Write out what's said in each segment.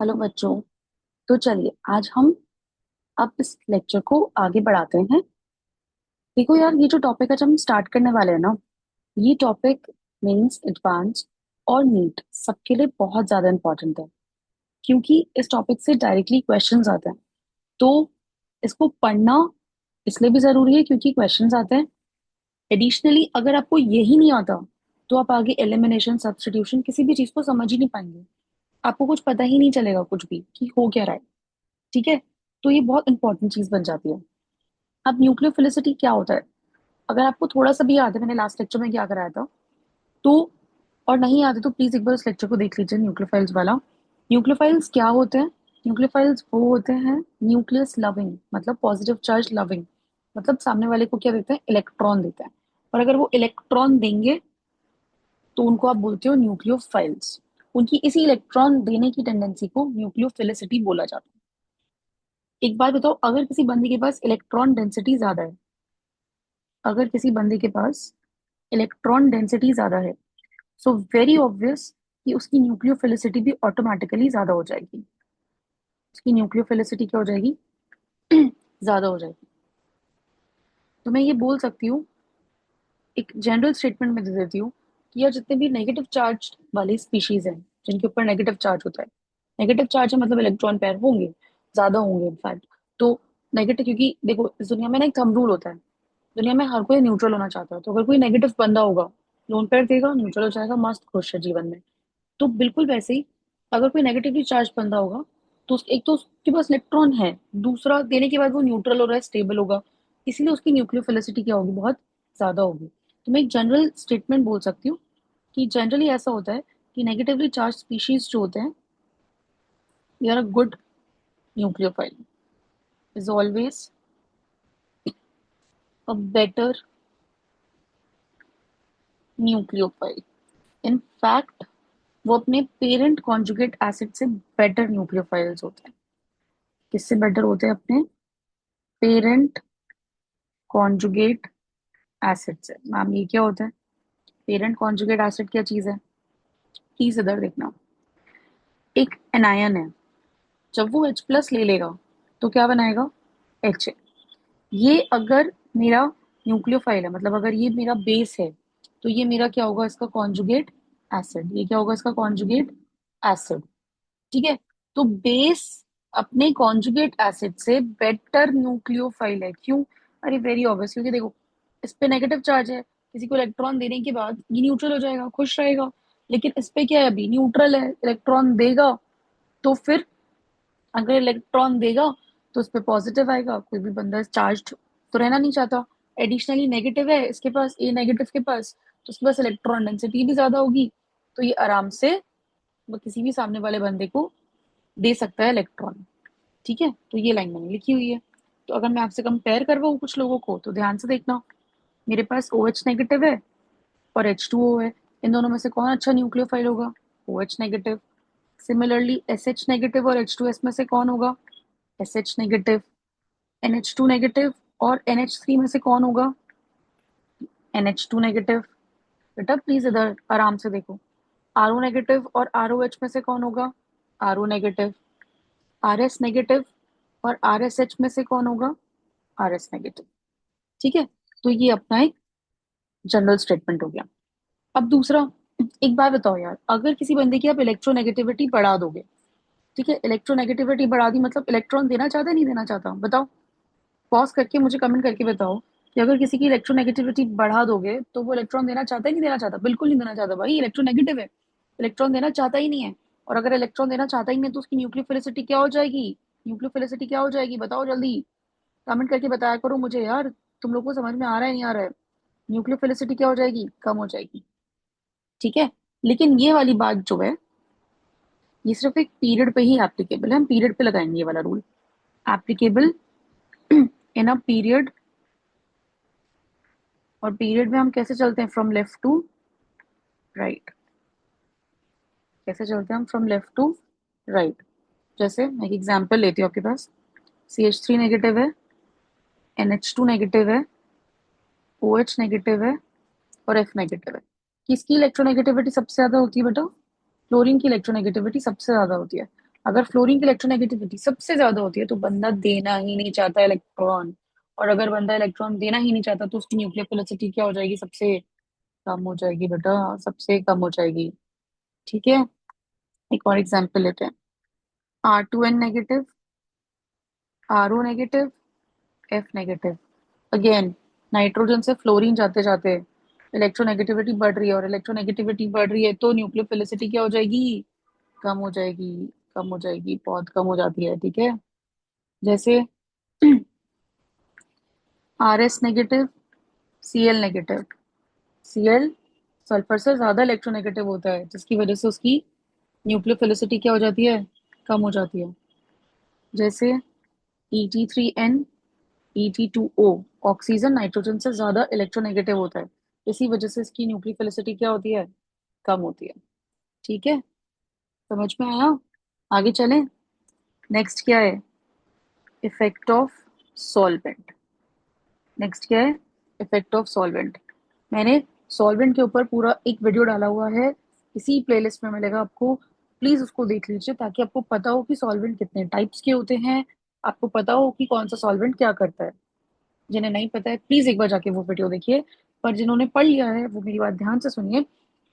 Hello बच्चों। तो चलिए आज हम अब इस लेक्चर को आगे बढ़ाते हैं। देखो यार, ये जो टॉपिक आज हम स्टार्ट करने वाले हैं ना, ये टॉपिक मेंस, एडवांस और नीट सबके लिए बहुत ज्यादा इंपॉर्टेंट है, क्योंकि इस टॉपिक से डायरेक्टली क्वेश्चंस आते हैं। तो इसको पढ़ना इसलिए भी जरूरी है क्योंकि क्वेश्चंस आते हैं। एडिशनली अगर आपको यही नहीं आता तो आप आगे एलिमिनेशन, सब्स्टिट्यूशन किसी भी चीज को समझ ही नहीं पाएंगे। आपको कुछ पता ही नहीं चलेगा कुछ भी कि हो क्या रहा है। ठीक है। तो ये बहुत इंपॉर्टेंट चीज बन जाती है। अब न्यूक्लियोफिलिसिटी क्या होता है, अगर आपको थोड़ा सा भी याद है मैंने लास्ट लेक्चर में क्या कराया था तो, और नहीं याद है तो प्लीज एक बार उस लेक्चर को देख लीजिए, न्यूक्लियोफाइल्स वाला। न्यूक्लियोफाइल्स क्या होते हैं? न्यूक्लियोफाइल्स वो होते हैं न्यूक्लियस लविंग, मतलब पॉजिटिव चार्ज लविंग, मतलब सामने वाले को क्या देते हैं, इलेक्ट्रॉन देते हैं। और अगर वो इलेक्ट्रॉन देंगे तो उनको आप बोलते हो न्यूक्लियोफाइल्स। उनकी इसी इलेक्ट्रॉन देने की टेंडेंसी को न्यूक्लियोफिलिसिटी बोला जाता है। एक बात बताओ, अगर किसी बंदे के पास इलेक्ट्रॉन डेंसिटी ज्यादा है, अगर किसी बंदे के पास इलेक्ट्रॉन डेंसिटी ज्यादा है, सो वेरी ऑब्वियस कि उसकी न्यूक्लियोफिलिसिटी भी ऑटोमेटिकली ज्यादा हो जाएगी। उसकी न्यूक्लियोफिलिसिटी क्या हो जाएगी? ज्यादा हो जाएगी। तो मैं ये बोल सकती हूँ, एक जनरल स्टेटमेंट में दे देती हूँ कि यार जितने भी नेगेटिव चार्ज वाले स्पीशीज हैं, जिनके ऊपर नेगेटिव चार्ज होता है, नेगेटिव चार्ज है मतलब इलेक्ट्रॉन पेयर होंगे, ज्यादा होंगे इनफैक्ट। तो नेगेटिव, क्योंकि देखो इस दुनिया में ना एक थंब रूल होता है, दुनिया में हर कोई न्यूट्रल होना चाहता है। तो अगर कोई नेगेटिव बंदा होगा, लोन पेयर देगा, न्यूट्रल हो जाएगा, मस्त खुश है जीवन में। तो बिल्कुल वैसे ही अगर कोई नेगेटिवली चार्ज बंदा होगा तो एक तो उसके पास इलेक्ट्रॉन है, दूसरा देने के बाद वो न्यूट्रल हो रहा है, स्टेबल होगा, इसीलिए उसकी न्यूक्लियोफिलिसिटी क्या होगी, बहुत ज्यादा होगी। तो मैं एक जनरल स्टेटमेंट बोल सकती हूँ कि जनरली ऐसा होता है कि नेगेटिवली चार्ज स्पीशीज जो होते हैं, they are a good nucleophile, is always a better nucleophile. In fact वो अपने पेरेंट कॉन्जुगेट एसिड से बेटर न्यूक्लियोफाइल्स होते हैं। किससे बेटर होते हैं? अपने पेरेंट कॉन्जुगेट एसिड से। मैम ये क्या होता है? पेरेंट कॉन्जुगेट एसिड क्या चीज है? प्लीज इधर देखना। एक एनायन है, जब वो H प्लस ले लेगा तो क्या बनाएगा? एच। ये अगर मेरा न्यूक्लियोफाइल है, मतलब अगर ये मेरा बेस है, तो ये मेरा क्या होगा, इसका कॉन्जुगेट एसिड। ये क्या होगा, इसका कॉन्जुगेट एसिड। ठीक है। तो बेस अपने कॉन्जुगेट एसिड से बेटर न्यूक्लियोफाइल है। क्यों? अरे वेरी ऑब्वियस, क्योंकि देखो इस पे नेगेटिव चार्ज है, किसी को इलेक्ट्रॉन देने के बाद ये न्यूट्रल हो जाएगा, खुश रहेगा। लेकिन इस पे क्या है, अभी न्यूट्रल है, इलेक्ट्रॉन देगा तो फिर, अगर इलेक्ट्रॉन देगा तो उस पे पॉजिटिव आएगा। कोई भी बंदा चार्ज तो रहना नहीं चाहता। एडिशनली नेगेटिव है इसके पास, ए नेगेटिव के पास, तो उसके पास इलेक्ट्रॉन डेंसिटी भी ज्यादा होगी। तो ये आराम से वो किसी भी सामने वाले बंदे को दे सकता है इलेक्ट्रॉन। ठीक है। तो ये लाइन मैंने लिखी हुई है। तो अगर मैं आपसे कंपेयर करवाऊँ कुछ लोगों को तो ध्यान से देखना। मेरे पास ओ एच नेगेटिव है और एच टू ओ है, इन दोनों में से कौन अच्छा न्यूक्लियोफाइल होगा? O H negative. Similarly S H negative और एच टू एस में से कौन होगा? S H negative. N H two negative और एन एच थ्री में से कौन होगा? N H two negative. बेटा प्लीज इधर आराम से देखो। आर ओ नेगेटिव और आर ओ एच में से कौन होगा? R O negative. R S negative और आर एस एच में से कौन होगा? Are S negative. ठीक है। तो ये अपना एक जनरल स्टेटमेंट हो गया। अब दूसरा, एक बात बताओ यार, अगर किसी बंदे की आप इलेक्ट्रोनेगेटिविटी बढ़ा दोगे, ठीक है, इलेक्ट्रोनेगेटिविटी बढ़ा दी मतलब इलेक्ट्रॉन देना चाहता है नहीं देना चाहता, बताओ। पॉज करके मुझे कमेंट करके बताओ कि अगर किसी की इलेक्ट्रोनेगेटिविटी बढ़ा दोगे तो वो इलेक्ट्रॉन देना चाहता है नहीं देना चाहता? बिल्कुल नहीं देना चाहता भाई, इलेक्ट्रोनेगेटिव है, इलेक्ट्रॉन देना चाहता ही नहीं है। और अगर इलेक्ट्रॉन देना चाहता ही नहीं है तो उसकी न्यूक्लियोफिलिसिटी क्या हो जाएगी? न्यूक्लियोफिलिसिटी क्या हो जाएगी, बताओ जल्दी। कमेंट करके बताया करो मुझे यार, तुम लोगों को समझ में आ रहा है नहीं आ रहा है? न्यूक्लियोफिलिसिटी क्या हो जाएगी? कम हो जाएगी। ठीक है। लेकिन ये वाली बात जो है, ये सिर्फ एक पीरियड पे ही एप्लीकेबल है, हम पीरियड पे लगाएंगे ये वाला rule. Applicable in a period. और पीरियड में हम कैसे चलते हैं? From left to right. कैसे चलते हैं हम? From left to right. जैसे मैं एक एग्जांपल लेती हूँ आपके पास। सी एच थ्री नेगेटिव है, एन एच टू नेगेटिव है, ओ एच नेगेटिव है और एफ नेगेटिव है। किसकी इलेक्ट्रोनेगेटिविटी सबसे ज्यादा होती है बेटा? क्लोरीन की इलेक्ट्रोनेगेटिविटी सबसे ज्यादा होती है। अगर फ्लोरीन की इलेक्ट्रोनेगेटिविटी सबसे ज्यादा होती है तो बंदा देना ही नहीं चाहता इलेक्ट्रॉन। और अगर बंदा इलेक्ट्रॉन देना ही नहीं चाहता तो उसकी न्यूक्लियर फिलिसिटी क्या हो जाएगी, सबसे कम हो जाएगी बेटा, सबसे कम हो जाएगी। ठीक है, एक और एग्जांपल लेते हैं। R2N negative, RO negative, F negative. Again, nitrogen से फ्लोरीन जाते जाते इलेक्ट्रोनेगेटिविटी बढ़ रही है, और इलेक्ट्रोनेगेटिविटी बढ़ रही है तो न्यूक्लियर फिलिसिटी क्या हो जाएगी, कम हो जाएगी। कम हो जाएगी, बहुत कम हो जाती है। ठीक है, जैसे RS negative, Cl negative. Cl sulphur से ज्यादा इलेक्ट्रोनेगेटिव होता है, जिसकी वजह से उसकी न्यूक्लियर फिलिसिटी क्या हो जाती है, कम हो जाती है। जैसे Et3N, Et2O। ऑक्सीजन नाइट्रोजन से ज्यादा इलेक्ट्रोनेगेटिव होता है, इसी वजह से इसकी न्यूक्लियर फिलिसिटी क्या होती है, कम होती है। ठीक है, समझ में आया? आगे चलें। नेक्स्ट क्या है, इफेक्ट ऑफ सॉल्वेंट। नेक्स्ट क्या है, इफेक्ट ऑफ सॉल्वेंट। मैंने सॉल्वेंट के ऊपर पूरा एक वीडियो डाला हुआ है, इसी प्लेलिस्ट में मिलेगा आपको। प्लीज उसको देख लीजिए ताकि आपको पता हो कि सॉल्वेंट कितने टाइप्स के होते हैं, आपको पता हो कि कौन सा सॉल्वेंट क्या करता है। जिन्हें नहीं पता है प्लीज एक बार जाके वो वीडियो देखिए, पर जिन्होंने पढ़ लिया है वो मेरी बात ध्यान से सुनिए।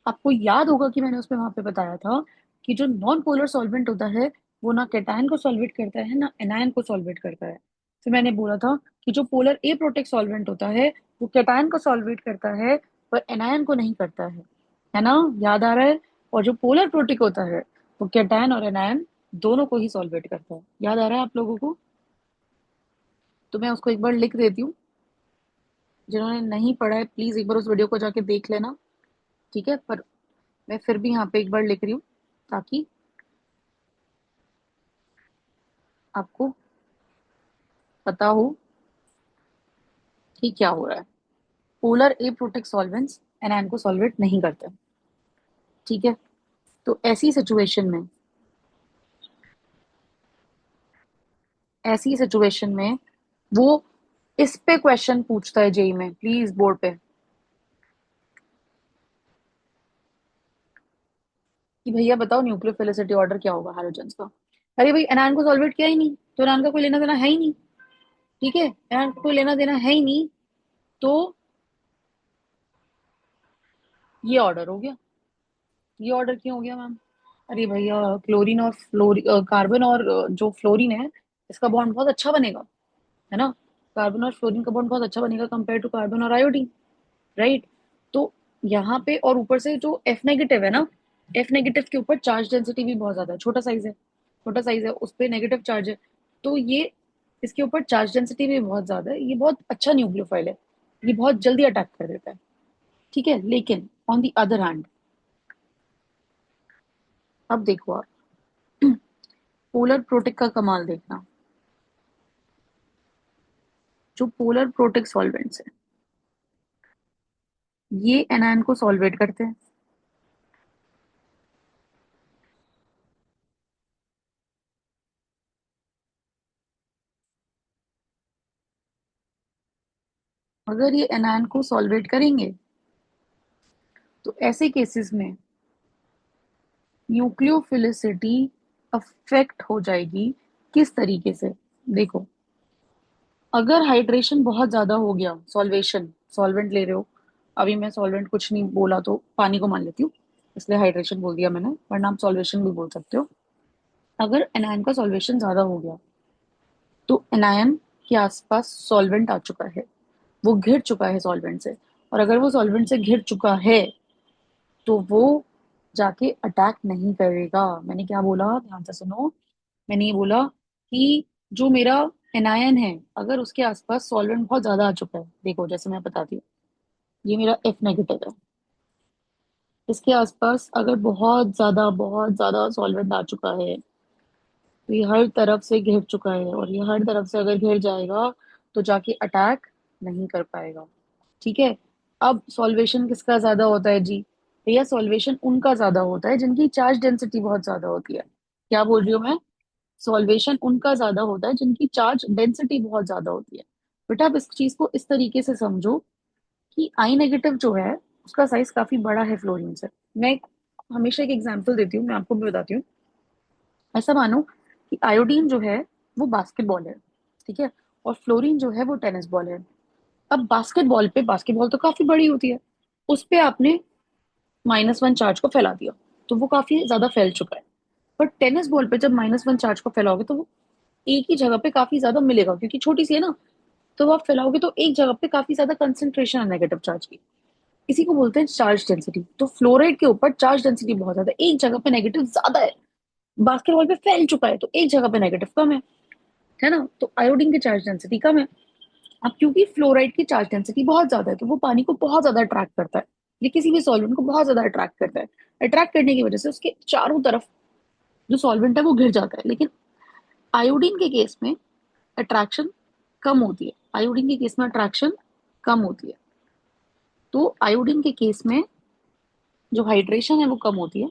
आपको याद होगा कि मैंने उसमें वहां पे बताया था कि जो नॉन पोलर सॉल्वेंट होता है वो ना कैटायन को सॉल्वेट करता है ना एनायन को सॉल्वेट करता है। फिर मैंने बोला था कि जो पोलर ए प्रोटेक्ट सॉल्वेंट होता है वो कैटायन को सॉल्वेट करता है पर एनायन को नहीं करता है ना? याद आ रहा है? और जो पोलर प्रोटेक्ट होता है वो कैटायन और एनायन दोनों को ही सॉल्वेट करता है। याद आ रहा है आप लोगों को? तो मैं उसको एक बार लिख देती हूँ, जिन्होंने नहीं पढ़ा है प्लीज एक बार उस वीडियो को जाके देख लेना। ठीक है, पर मैं फिर भी यहाँ पे एक बार लिख रही हूँ ताकि आपको पता हो कि क्या हो रहा है। पोलर ए प्रोटेक्ट सॉल्वेंट्स एनायन को सॉल्वेट नहीं करते। ठीक है, तो ऐसी सिचुएशन में वो इस पे क्वेश्चन पूछता है जेई में, प्लीज बोर्ड पे, कि भैया बताओ न्यूक्लियर फिलिसिटी ऑर्डर क्या होगा हैलोजेंस का। अरे भाई एनायन को सॉल्वेट किया ही नहीं तो एनायन का कोई लेना देना है ही नहीं। ठीक है, एनायन का कोई लेना देना है ही नहीं, तो ये ऑर्डर हो गया। ये ऑर्डर क्यों हो गया मैम? अरे भैया क्लोरीन और कार्बन और जो फ्लोरीन है इसका बॉन्ड बहुत अच्छा बनेगा, है ना? कार्बन और फ्लोरीन का बॉन्ड बहुत अच्छा बनेगा कंपेयर टू कार्बन और आयोडीन, राइट? तो यहाँ पे और ऊपर से जो एफ नेगेटिव है ना, एफ नेगेटिव के ऊपर चार्ज डेंसिटी भी बहुत ज्यादा है, छोटा साइज है उस पर नेगेटिव चार्ज है। तो ये इसके ऊपर चार्ज डेंसिटी भी बहुत ज्यादा है, ये बहुत अच्छा न्यूक्लियोफाइल है, ये बहुत जल्दी अटैक कर देता है। ठीक है, लेकिन ऑन दी अदर हैंड, अब देखो आप पोलर प्रोटेक्ट का कमाल देखना। जो पोलर प्रोटेक्ट सॉल्वेंट्स है ये एनायन को सॉल्वेट करते हैं। अगर ये एनायन को सॉल्वेट करेंगे तो ऐसे केसेस में न्यूक्लियोफिलिसिटी अफेक्ट हो जाएगी। किस तरीके से, देखो, अगर हाइड्रेशन बहुत ज्यादा हो गया, सॉल्वेशन, सॉल्वेंट ले रहे हो, अभी मैं सॉल्वेंट कुछ नहीं बोला तो पानी को मान लेती हूँ, इसलिए हाइड्रेशन बोल दिया मैंने, वरना आप सॉल्वेशन भी बोल सकते हो। अगर एनायन का सॉल्वेशन ज्यादा हो गया तो एनायन के आसपास सॉल्वेंट आ चुका है, वो घिर चुका है सॉल्वेंट से, और अगर वो सॉल्वेंट से घिर चुका है तो वो जाके अटैक नहीं करेगा। मैंने क्या बोला, ध्यान से सुनो। मैंने ये बोला कि जो मेरा एनायन है अगर उसके आसपास सॉल्वेंट बहुत ज्यादा आ चुका है, देखो जैसे मैं बताती हूँ, ये मेरा एफ नेगेटिव है, इसके आसपास अगर बहुत ज्यादा सॉल्वेंट आ चुका है तो ये हर तरफ से घिर चुका है, और ये हर तरफ से अगर घिर जाएगा तो जाके अटैक नहीं कर पाएगा। ठीक है, अब सॉल्वेशन किसका ज्यादा होता है जी? भैया सॉल्वेशन उनका ज्यादा होता है जिनकी चार्ज डेंसिटी बहुत ज्यादा होती है। क्या बोल रही हूँ मैं? सॉल्वेशन उनका ज्यादा होता है जिनकी चार्ज डेंसिटी बहुत ज्यादा होती है। बेटा आप इस चीज को इस तरीके से समझो कि आई नेगेटिव जो है उसका साइज काफी बड़ा है फ्लोरीन से। मैं हमेशा एक एग्जांपल देती हूँ, मैं आपको भी बताती हूँ। ऐसा मानो कि आयोडीन जो है वो बास्केटबॉल है, ठीक है, और फ्लोरीन जो है वो टेनिस बॉल है। अब बास्केटबॉल पे, बास्केटबॉल तो काफी बड़ी होती है, उस पे आपने -1 चार्ज को फैला दिया, तो वो काफी ज्यादा फैल चुका है। पर टेनिस बॉल पे जब -1 चार्ज को फैलाओगे तो वो एक ही जगह पे काफी ज्यादा मिलेगा, क्योंकि छोटी सी है ना। तो आप फैलाओगे तो एक जगह पे काफी ज्यादा कंसेंट्रेशन है नेगेटिव चार्ज की। इसी को बोलते हैं चार्ज डेंसिटी। तो फ्लोराइड के ऊपर चार्ज डेंसिटी बहुत ज्यादा है, एक जगह पे नेगेटिव ज्यादा है। बास्केटबॉल पे फैल चुका है तो एक जगह पे नेगेटिव कम है ना। तो आयोडीन की चार्ज डेंसिटी कम है। अब क्योंकि फ्लोराइड की चार्ज डेंसिटी बहुत ज्यादा है तो वो पानी को बहुत ज्यादा अट्रैक्ट करता है, ये किसी भी सॉल्वेंट को बहुत ज्यादा अट्रैक्ट करता है। अट्रैक्ट करने की वजह से उसके चारों तरफ जो सॉल्वेंट है वो घिर जाता है। लेकिन आयोडीन के केस में अट्रैक्शन कम होती है, आयोडीन के केस में अट्रैक्शन कम होती है। तो आयोडीन के केस में जो हाइड्रेशन है वो कम होती है,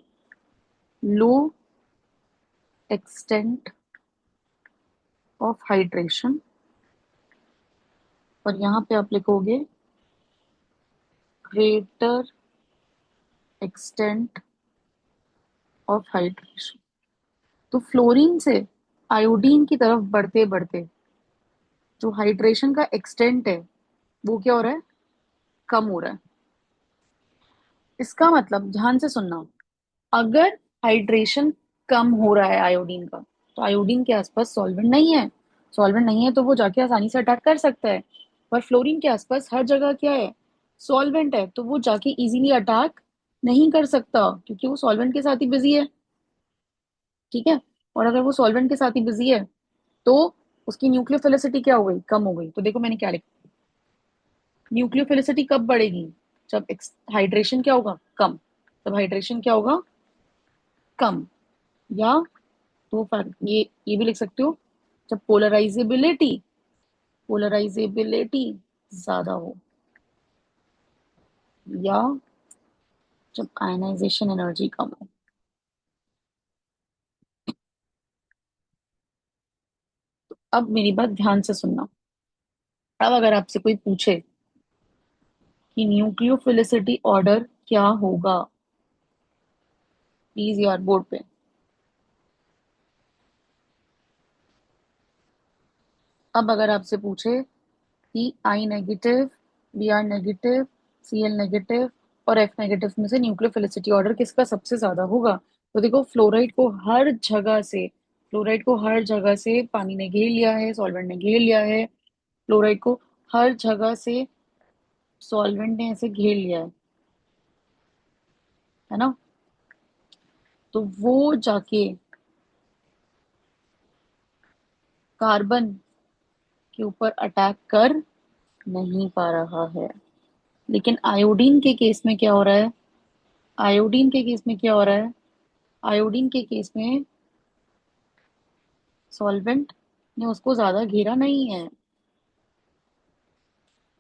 लो एक्सटेंट ऑफ हाइड्रेशन। और यहाँ पे आप लिखोगे ग्रेटर एक्सटेंट ऑफ हाइड्रेशन। तो फ्लोरीन से आयोडीन की तरफ बढ़ते बढ़ते जो हाइड्रेशन का एक्सटेंट है वो क्या हो रहा है, कम हो रहा है। इसका मतलब ध्यान से सुनना, अगर हाइड्रेशन कम हो रहा है आयोडीन का, तो आयोडीन के आसपास सॉल्वेंट नहीं है। सॉल्वेंट नहीं है तो वो जाके आसानी से अटैक कर सकता है। पर फ्लोरीन के आसपास हर जगह क्या है, सॉल्वेंट है, तो वो जाके इजीली अटैक नहीं कर सकता, क्योंकि वो सॉल्वेंट के साथ ही बिजी है। ठीक है। और अगर वो सॉल्वेंट के साथ ही बिजी है तो उसकी न्यूक्लियोफिलिसिटी क्या हो गई, कम हो गई। तो देखो मैंने क्या लिखा, न्यूक्लियोफिलिसिटी कब बढ़ेगी, जब हाइड्रेशन क्या होगा, कम। जब हाइड्रेशन क्या होगा, कम। या तो ये भी लिख सकते हो, जब पोलराइजेबिलिटी, पोलराइजेबिलिटी ज्यादा हो, या जब आयनाइजेशन एनर्जी कम हो। अब मेरी बात ध्यान से सुनना। अब अगर आपसे कोई पूछे कि न्यूक्लियोफिलिसिटी ऑर्डर क्या होगा, प्लीज यार बोर्ड पे। अब अगर आपसे पूछे कि I negative, B R negative, C L negative और एफ नेगेटिव में से न्यूक्लियोफिलिसिटी ऑर्डर किसका सबसे ज्यादा होगा, तो देखो फ्लोराइड को हर जगह से पानी ने घेर लिया है, सॉल्वेंट ने घेर लिया है। फ्लोराइड को हर जगह से सॉल्वेंट ने ऐसे घेर लिया है ना। तो वो जाके कार्बन के ऊपर अटैक कर नहीं पा रहा है। लेकिन आयोडीन के केस में क्या हो रहा है, आयोडीन के केस में क्या हो रहा है, आयोडीन के केस में सॉल्वेंट ने उसको ज्यादा घेरा नहीं है,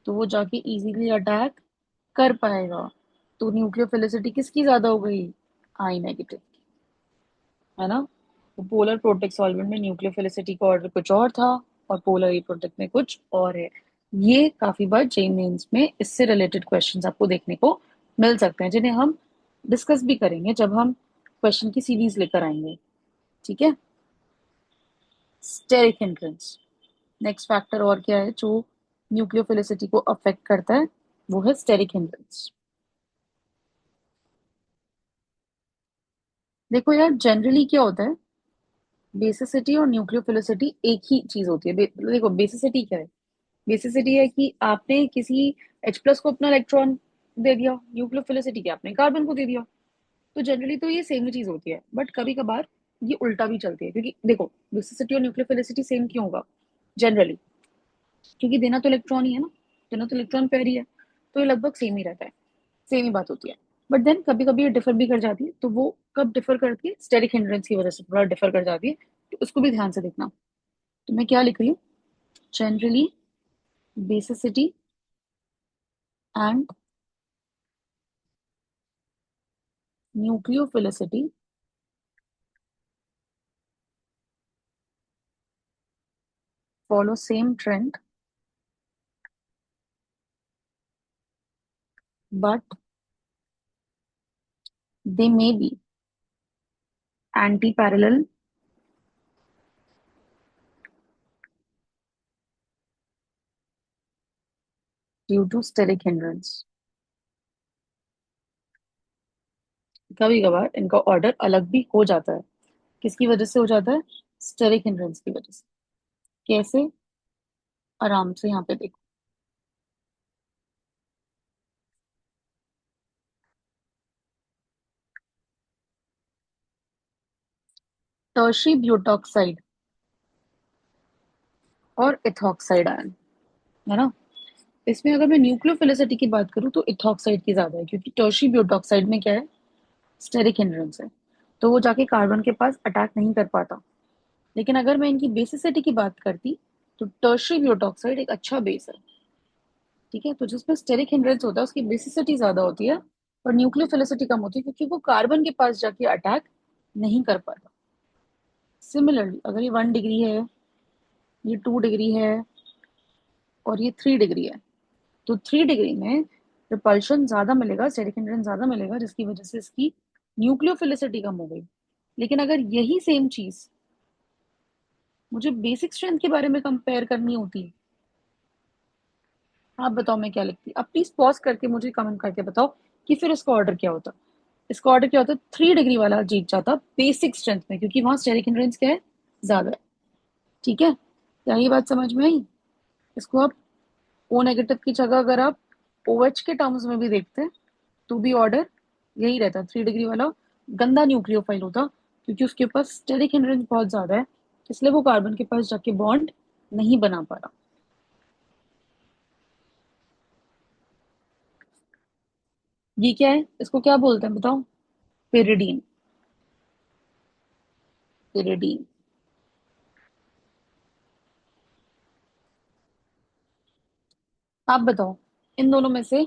तो वो जाके इजीली अटैक कर पाएगा। तो न्यूक्लियोफिलिसिटी किसकी ज्यादा हो गई, आई नेगेटिव, है ना। तो पोलर प्रोटेक्ट सॉल्वेंट में न्यूक्लियोफिलिसिटी का ऑर्डर कुछ और था, और पोलर ई प्रोटेक्ट में कुछ और है। ये काफी बार जेई मेंस में इससे रिलेटेड क्वेश्चंस आपको देखने को मिल सकते हैं, जिन्हें हम डिस्कस भी करेंगे जब हम क्वेश्चन की सीरीज लेकर आएंगे। ठीक है। स्टेरिक हिंड्रेंस, नेक्स्ट फैक्टर और क्या है जो न्यूक्लियोफिलिसिटी को अफेक्ट करता है, वो है स्टेरिक हिंड्रेंस। देखो यार, जनरली क्या होता है, बेसिसिटी और न्यूक्लियोफिलिसिटी एक ही चीज होती है। देखो बेसिसिटी क्या है, बेसिसिटी है कि आपने किसी H+ को अपना इलेक्ट्रॉन दे दिया, न्यूक्लियोफिलिसिटी क्या, आपने कार्बन को दे दिया। तो जनरली तो ये सेम ही चीज होती है, बट कभी कभार ये उल्टा भी चलती है। क्योंकि देखो, बेसिसिटी और न्यूक्लियोफिलिसिटी सेम क्यों होगा जनरली, क्योंकि देना तो इलेक्ट्रॉन ही है ना, देना तो इलेक्ट्रॉन पेयर ही है, तो ये लगभग सेम ही रहता है, सेम ही बात होती है। बट देन कभी कभी ये डिफर भी कर जाती है, तो वो कब डिफर करती है, स्टेरिक हिंड्रेंस की वजह से थोड़ा डिफर कर जाती है। तो उसको भी ध्यान से देखना। तो मैं क्या लिख रही हूँ, generally basicity and nucleophilicity follow same trend, but they may be anti-parallel due to steric hindrance. कभी कभार इनका ऑर्डर अलग भी हो जाता है। किसकी वजह से हो जाता है? स्टेरिक हिंड्रेंस की वजह से। कैसे? आराम से यहाँ पे देखो। टर्शी ब्यूटॉक्साइड और इथॉक्साइड आयन, है ना। इसमें अगर मैं न्यूक्लियोफिलिसिटी की बात करूँ तो इथॉक्साइड की ज्यादा है, क्योंकि टर्शी ब्यूटॉक्साइड में क्या है? स्टेरिक हिंड्रेंस है, तो वो जाके कार्बन के पास अटैक नहीं कर पाता। लेकिन अगर मैं इनकी बेसिसिटी की बात करती, तो टर्शी ब्यूटॉक्साइड एक अच्छा बेस है। ठीक है, तो जिसमें स्टेरिक हिंड्रेंस होता है उसकी बेसिसिटी ज्यादा होती है और न्यूक्लियोफिलिसिटी कम होती है, क्योंकि वो कार्बन के पास जाके अटैक नहीं कर पाता। सिमिलरली अगर ये 1 डिग्री है, ये 2 डिग्री है और ये 3 डिग्री है, तो 3 डिग्री में रिपल्शन ज्यादा मिलेगा, स्टेरिक हिंड्रेंस ज्यादा मिलेगा, जिसकी वजह से इसकी न्यूक्लियोफिलिसिटी कम हो गई। लेकिन अगर यही सेम चीज मुझे बेसिक स्ट्रेंथ के बारे में कंपेयर करनी होती, आप बताओ मैं क्या लिखती। आप प्लीज पॉज करके मुझे कमेंट करके बताओ कि फिर इसका ऑर्डर क्या होता। इसका ऑर्डर क्या होता? 3 डिग्री वाला जीत जाता बेसिक स्ट्रेंथ में, क्योंकि वहां स्टेरिक हिंड्रेंस क्या है? ज्यादा है। ठीक है, क्या ये बात समझ में आई? इसको आप ओ नेगेटिव की जगह अगर आप ओ एच के टर्म्स में भी देखते तो भी ऑर्डर यही रहता। 3 डिग्री वाला गंदा न्यूक्लियोफाइल होता, क्योंकि उसके पास स्टेरिक हिंड्रेंस बहुत ज्यादा है, इसलिए वो कार्बन के पास जाके बॉन्ड नहीं बना पा रहा। ये क्या है? इसको क्या बोलते हैं बताओ? पेरिडीन। पेरिडीन। आप बताओ इन दोनों में से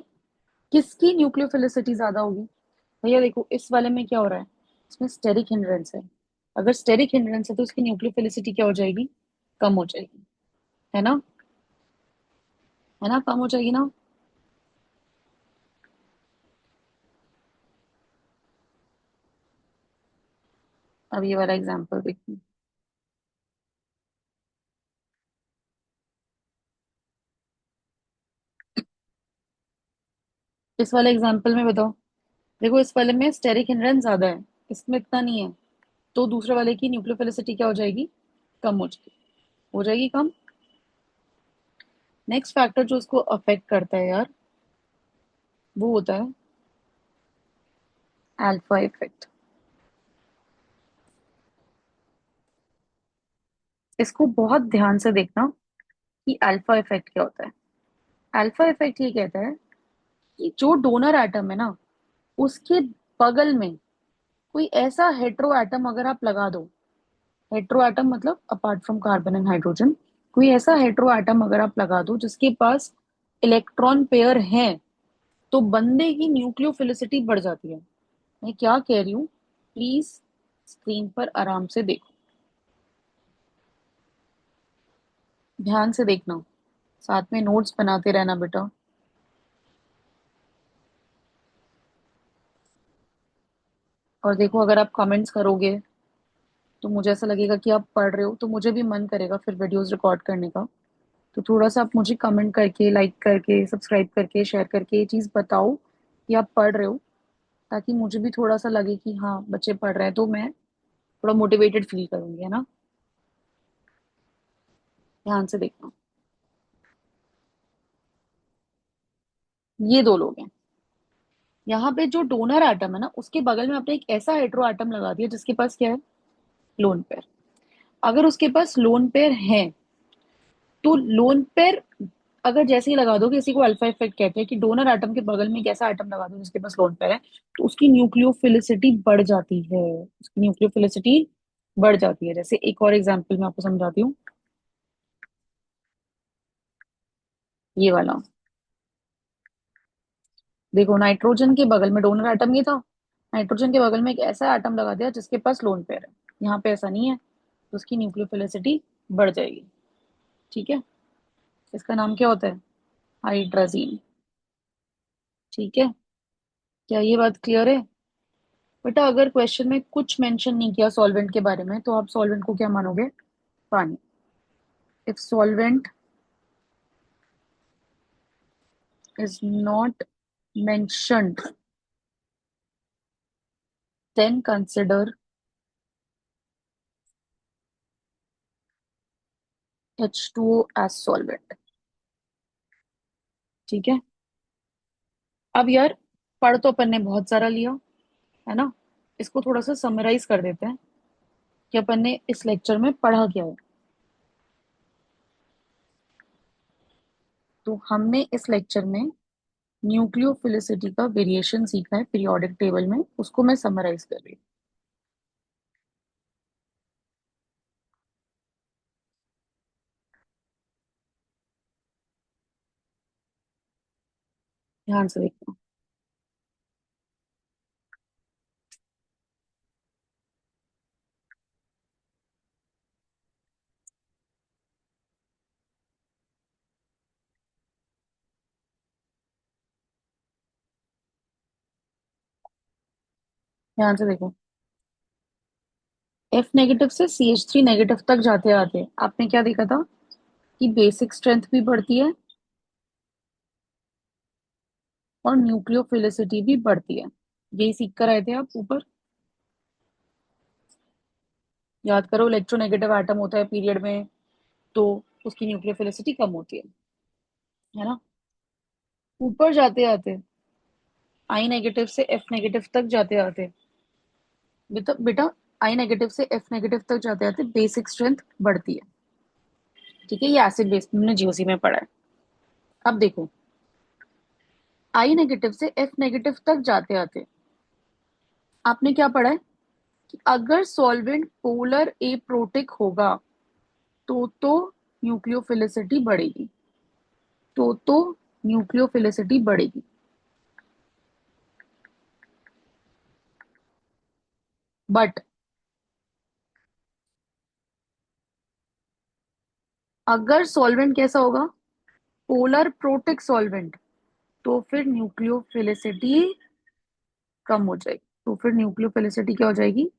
किसकी न्यूक्लियोफिलिसिटी ज्यादा होगी? भैया देखो, इस वाले में क्या हो रहा है? इसमें स्टेरिक हिंड्रेंस है। अगर स्टेरिक हिंड्रेंस है तो उसकी न्यूक्लियोफिलिसिटी क्या हो जाएगी? कम हो जाएगी, है ना। है ना, कम हो जाएगी ना। अब ये वाला एग्जांपल देखिए। इस वाले एग्जांपल में बताओ। देखो, इस वाले में स्टेरिक हिंड्रेंस ज्यादा है, इसमें इतना नहीं है, तो दूसरे वाले की न्यूक्लियोफिलिसिटी क्या हो जाएगी? कम हो जाएगी कम। नेक्स्ट फैक्टर जो इसको अफेक्ट करता है यार, वो होता है अल्फा इफेक्ट। इसको बहुत ध्यान से देखना कि अल्फा इफेक्ट क्या होता है। अल्फा इफेक्ट ये कहता है कि जो डोनर एटम है ना, उसके बगल में कोई ऐसा हेट्रो एटम अगर आप लगा दो। हेट्रो एटम मतलब apart from carbon and hydrogen, कोई ऐसा हेट्रो एटम अगर आप लगा दो जिसके पास इलेक्ट्रॉन पेयर है, तो बंदे की न्यूक्लियोफिलिसिटी बढ़ जाती है। मैं क्या कह रही हूँ, प्लीज स्क्रीन पर आराम से देखो, ध्यान से देखना, साथ में नोट्स बनाते रहना बेटा। और देखो, अगर आप कमेंट्स करोगे तो मुझे ऐसा लगेगा कि आप पढ़ रहे हो, तो मुझे भी मन करेगा फिर वीडियोस रिकॉर्ड करने का। तो थोड़ा सा आप मुझे कमेंट करके, लाइक करके, सब्सक्राइब करके, शेयर करके ये चीज़ बताओ कि आप पढ़ रहे हो, ताकि मुझे भी थोड़ा सा लगे कि हाँ बच्चे पढ़ रहे हैं, तो मैं थोड़ा मोटिवेटेड फील करूंगी, है ना। ध्यान से देखना। ये दो लोग हैं, यहाँ पे जो डोनर एटम है ना, उसके बगल में आपने एक ऐसा हेट्रो एटम लगा दिया जिसके पास क्या है? Lone pair. अगर उसके पास लोन पेयर है, तो लोन पेयर अगर जैसे ही लगा दो, किसी को अल्फा इफेक्ट कहते हैं, कि डोनर एटम के बगल में एक ऐसा एटम लगा दो जिसके पास लोन पेयर है, तो उसकी न्यूक्लियोफिलिसिटी बढ़ जाती है। उसकी न्यूक्लियोफिलिसिटी बढ़ जाती है। जैसे एक और एग्जांपल मैं आपको समझाती हूँ, ये वाला। देखो, नाइट्रोजन के बगल में डोनर एटम ये था, नाइट्रोजन के बगल में एक ऐसा एटम लगा दिया जिसके पास लोन पेयर है। यहाँ पे ऐसा नहीं है, तो उसकी न्यूक्लियोफिलिसिटी बढ़ जाएगी। ठीक है, इसका नाम क्या होता है? हाइड्राजीन। ठीक है, क्या ये बात क्लियर है? बेटा, अगर क्वेश्चन में कुछ मेंशन नहीं किया सॉल्वेंट के बारे में, तो आप सॉल्वेंट को क्या मानोगे? पानी। If solvent is not mentioned, then consider H2O as solvent. ठीक है। अब यार, पढ़ तो अपन ने बहुत सारा लिया, है ना। इसको थोड़ा सा समराइज कर देते हैं कि अपन ने इस लेक्चर में पढ़ा क्या है। तो हमने इस लेक्चर में न्यूक्लियोफिलिसिटी का वेरिएशन सीखा है पीरियोडिक टेबल में, उसको मैं समराइज कर रही हूँ। ध्यान से देखना। ध्यान से देखो। एफ नेगेटिव से सी एच थ्री नेगेटिव तक जाते आते आपने क्या देखा था कि बेसिक स्ट्रेंथ भी बढ़ती है और न्यूक्लियोफिलिसिटी भी बढ़ती है। यही सीख कर आए थे आप ऊपर। याद करो, इलेक्ट्रोनेगेटिव एटम होता है पीरियड में, तो उसकी न्यूक्लियोफिलिसिटी कम होती है ना। ऊपर जाते आते आई नेगेटिव से एफ नेगेटिव तक जाते आते, बेटा बेटा, आई नेगेटिव से एफ नेगेटिव तक जाते आते बेसिक स्ट्रेंथ बढ़ती है। ठीक है, ये एसिड बेस हमने जीओसी में पढ़ा है। अब देखो, आई नेगेटिव से एफ नेगेटिव तक जाते आते आपने क्या पढ़ा है कि अगर सॉल्वेंट पोलर एप्रोटिक होगा तो न्यूक्लियोफिलिसिटी बढ़ेगी। तो न्यूक्लियोफिलिसिटी बढ़ेगी। बट अगर सॉल्वेंट कैसा होगा, पोलर प्रोटिक सॉल्वेंट, तो फिर न्यूक्लियोफिलिसिटी कम हो जाएगी। तो फिर न्यूक्लियोफिलिसिटी क्या हो जाएगी,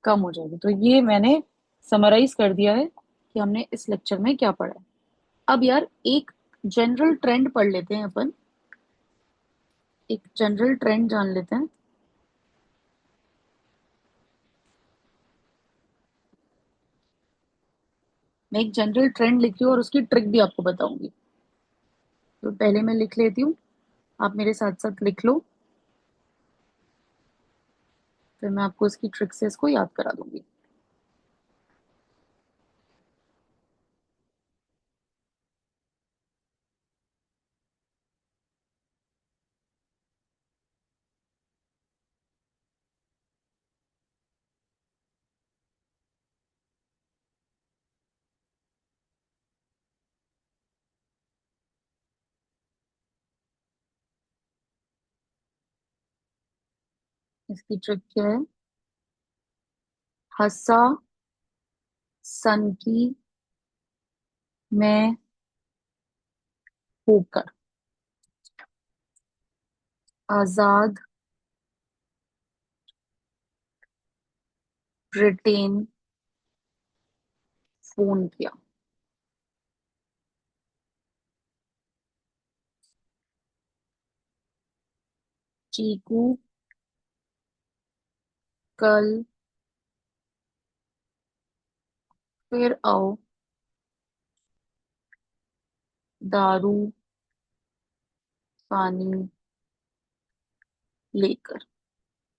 कम हो जाएगी। तो ये मैंने समराइज कर दिया है कि हमने इस लेक्चर में क्या पढ़ा है। अब यार, एक जनरल ट्रेंड पढ़ लेते हैं अपन। एक जनरल ट्रेंड जान लेते हैं। मैं एक जनरल ट्रेंड लिख रही हूँ और उसकी ट्रिक भी आपको बताऊंगी। तो पहले मैं लिख लेती हूँ, आप मेरे साथ साथ लिख लो, फिर मैं आपको इसकी ट्रिक से इसको याद करा दूंगी। इसकी ट्रिक क्या है, हंसा सन की मैं होकर, आजाद ब्रिटेन फोन किया, चीकू कल फिर आओ दारू पानी लेकर।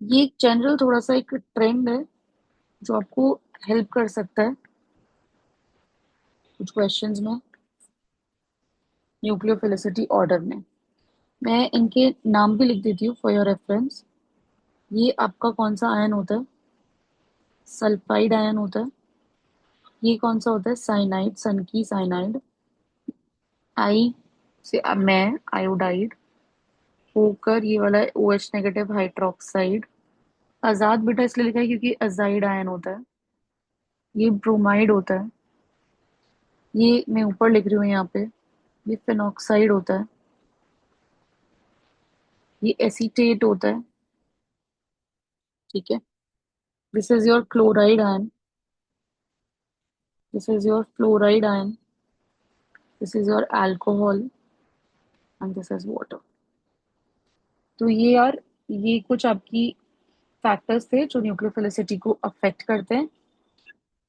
ये एक जनरल थोड़ा सा एक ट्रेंड है जो आपको हेल्प कर सकता है कुछ क्वेश्चंस में, न्यूक्लियोफिलिसिटी ऑर्डर में। मैं इनके नाम भी लिख देती हूँ फॉर योर रेफरेंस। ये आपका कौन सा आयन होता है, सल्फाइड आयन होता है। ये कौन सा होता है, साइनाइड, सन की साइनाइड। आई से मैं आयोडाइड, होकर ये वाला ओ एच नेगेटिव हाइड्रोक्साइड। आजाद बेटा इसलिए लिखा है क्योंकि अजाइड आयन होता है। ये ब्रोमाइड होता है। ये मैं ऊपर लिख रही हूँ यहाँ पे, ये फिनॉक्साइड होता है। ये एसीटेट होता है। ठीक है, this is your chloride ion, this is your fluoride ion, this is your alcohol, and this is water. तो ये यार, ये कुछ आपकी फैक्टर्स थे जो न्यूक्लियोफिलिसिटी को अफेक्ट करते हैं।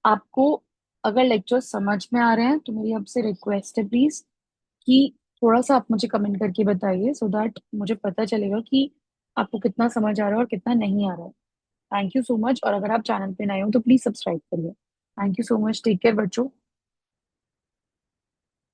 आपको अगर लेक्चर समझ में आ रहे हैं तो मेरी आपसे रिक्वेस्ट है प्लीज कि थोड़ा सा आप मुझे कमेंट करके बताइए, सो दैट मुझे पता चलेगा कि आपको कितना समझ आ रहा है और कितना नहीं आ रहा है। थैंक यू सो मच, और अगर आप चैनल पे नए हो तो प्लीज सब्सक्राइब करिए। Thank you so much, take care बच्चों।